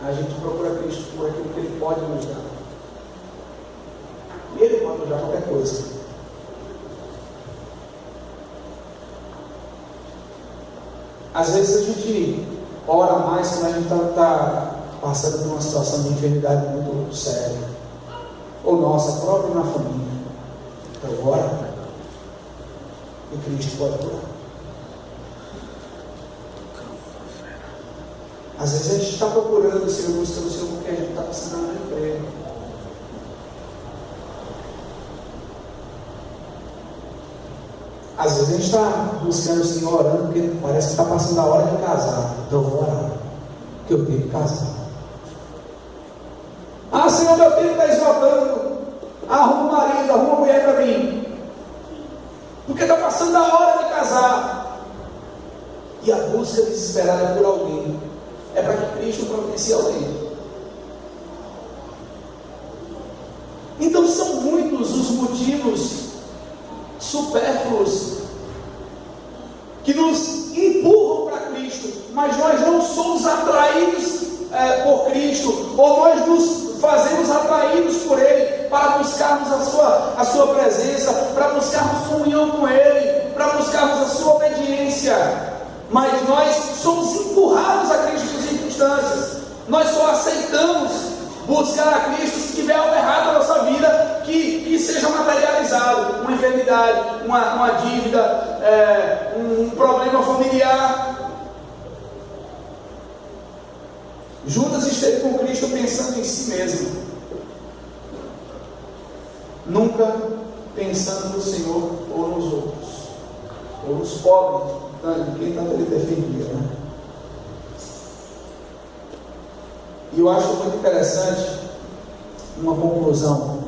a gente procura Cristo por aquilo que Ele pode nos dar. E Ele pode nos dar qualquer coisa. Às vezes a gente ora mais quando a gente está passando por uma situação de enfermidade muito séria. Ou nossa própria na família. Então ora. E Cristo pode curar. Às vezes a gente está procurando o Senhor, buscando o Senhor porque a gente está precisando de emprego. Às vezes a gente está buscando o Senhor, orando, porque parece que está passando a hora de casar. Então eu vou orar, porque eu tenho que casar. Ah, Senhor, meu tempo está esgotando. Arruma um marido, arruma uma mulher para mim. Porque está passando a hora de casar. E a busca desesperada por alguém é para que Cristo providencie alguém. Então são muitos os motivos supérfluos que nos empurram para Cristo, mas nós não somos atraídos por Cristo, ou nós nos fazemos atraídos por Ele para buscarmos a sua presença, para buscarmos comunhão com Ele, para buscarmos a sua obediência. Mas nós somos empurrados a Cristo por circunstâncias. Nós só aceitamos buscar a Cristo se tiver algo errado na nossa vida que seja materializado, uma enfermidade, uma dívida, um problema familiar. Judas esteve com Cristo pensando em si mesmo, nunca pensando no Senhor ou nos outros, ou nos pobres, de quem tanto ele defendia, né? E eu acho muito interessante uma conclusão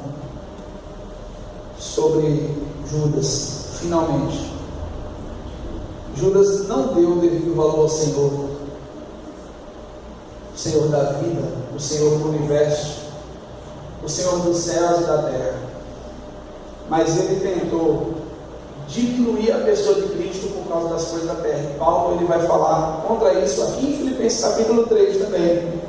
sobre Judas. Finalmente, Judas não deu o devido valor ao Senhor, o Senhor da vida, o Senhor do universo, o Senhor dos céus e da terra, mas ele tentou diminuir a pessoa de Cristo por causa das coisas da terra. E Paulo ele vai falar contra isso aqui em Filipenses capítulo 3 também,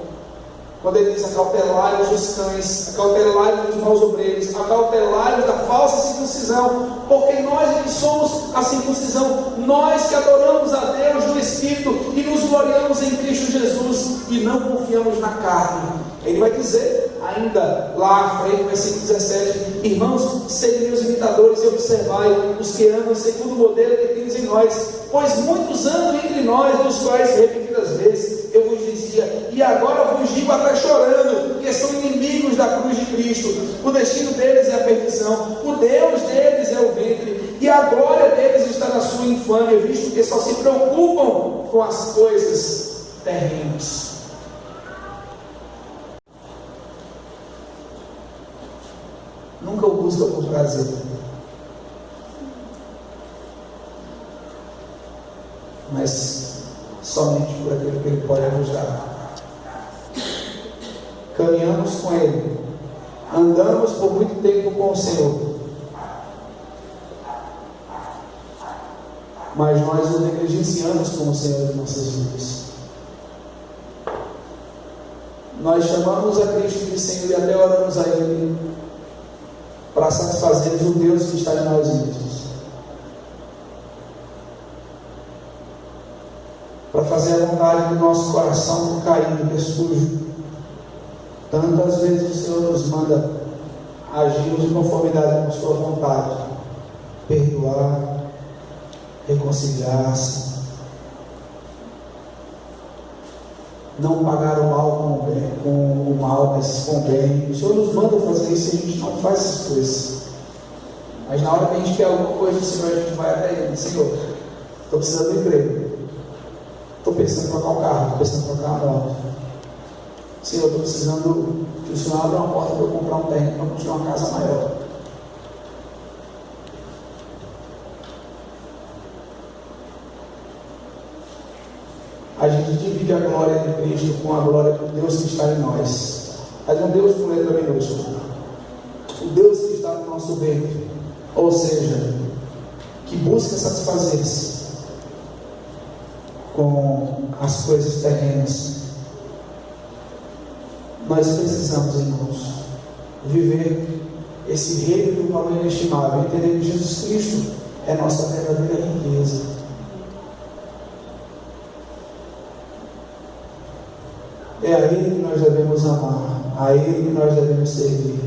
quando ele diz: acautelai-vos dos cães, acautelai-vos dos maus obreiros, acautelai-vos da falsa circuncisão, porque nós é que somos a circuncisão, nós que adoramos a Deus no Espírito e nos gloriamos em Cristo Jesus e não confiamos na carne. Ele vai dizer ainda lá à frente, versículo 17: irmãos, sede meus imitadores e observai os que andam segundo o modelo que tens em nós, pois muitos andam entre nós, dos quais repetidas vezes eu vos dizia, e agora vos digo até chorando, que são inimigos da cruz de Cristo. O destino deles é a perdição, o Deus deles é o ventre, e a glória deles está na sua infâmia, visto que só se preocupam com as coisas terrenas. Nunca o busca por prazer, mas somente por aquilo que Ele pode nos dar. Caminhamos com Ele, andamos por muito tempo com o Senhor, mas nós o negligenciamos com o Senhor em nossas vidas. Nós chamamos a Cristo de Senhor e até oramos a Ele para satisfazermos o Deus que está em nós mesmos, para fazer a vontade do nosso coração caído, que é sujo. Tantas vezes o Senhor nos manda agirmos em conformidade com a sua vontade, perdoar, reconciliar-se, não pagar o mal com o mal, mas com o bem. O Senhor nos manda fazer isso e a gente não faz essas coisas. Mas na hora que a gente quer alguma coisa do Senhor, a gente vai até Ele: Senhor, estou precisando de emprego, estou pensando em trocar um carro, estou pensando em trocar uma moto. Senhor, estou precisando que o Senhor abra uma porta para eu comprar um terreno, para construir uma casa maior. A gente divide a glória de Cristo com a glória de Deus que está em nós. Mas um Deus com letra minúscula, o Deus que está no nosso ventre, ou seja, que busca satisfazer-se com as coisas terrenas. Nós precisamos, irmãos, viver esse reino do valor inestimável, entender que Jesus Cristo é nossa verdadeira riqueza. É a Ele que nós devemos amar, a Ele que nós devemos servir.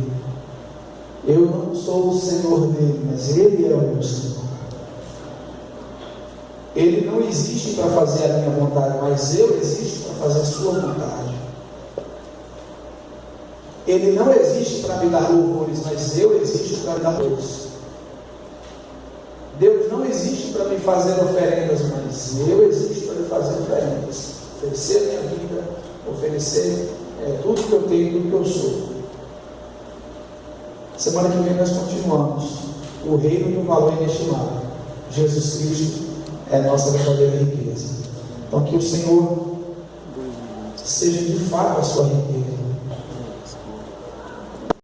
Eu não sou o Senhor dele, mas Ele é o meu Senhor. Ele não existe para fazer a minha vontade, mas eu existo para fazer a sua vontade. Ele não existe para me dar louvores, mas eu existo para me dar louvores. Deus não existe para me fazer oferendas, mas eu existo para lhe fazer oferendas. Oferecer a minha vida, oferecer tudo que eu tenho, tudo que eu sou. Semana que vem nós continuamos. O reino do valor inestimável. Jesus Cristo é a nossa verdadeira riqueza. Então que o Senhor seja de fato a sua riqueza.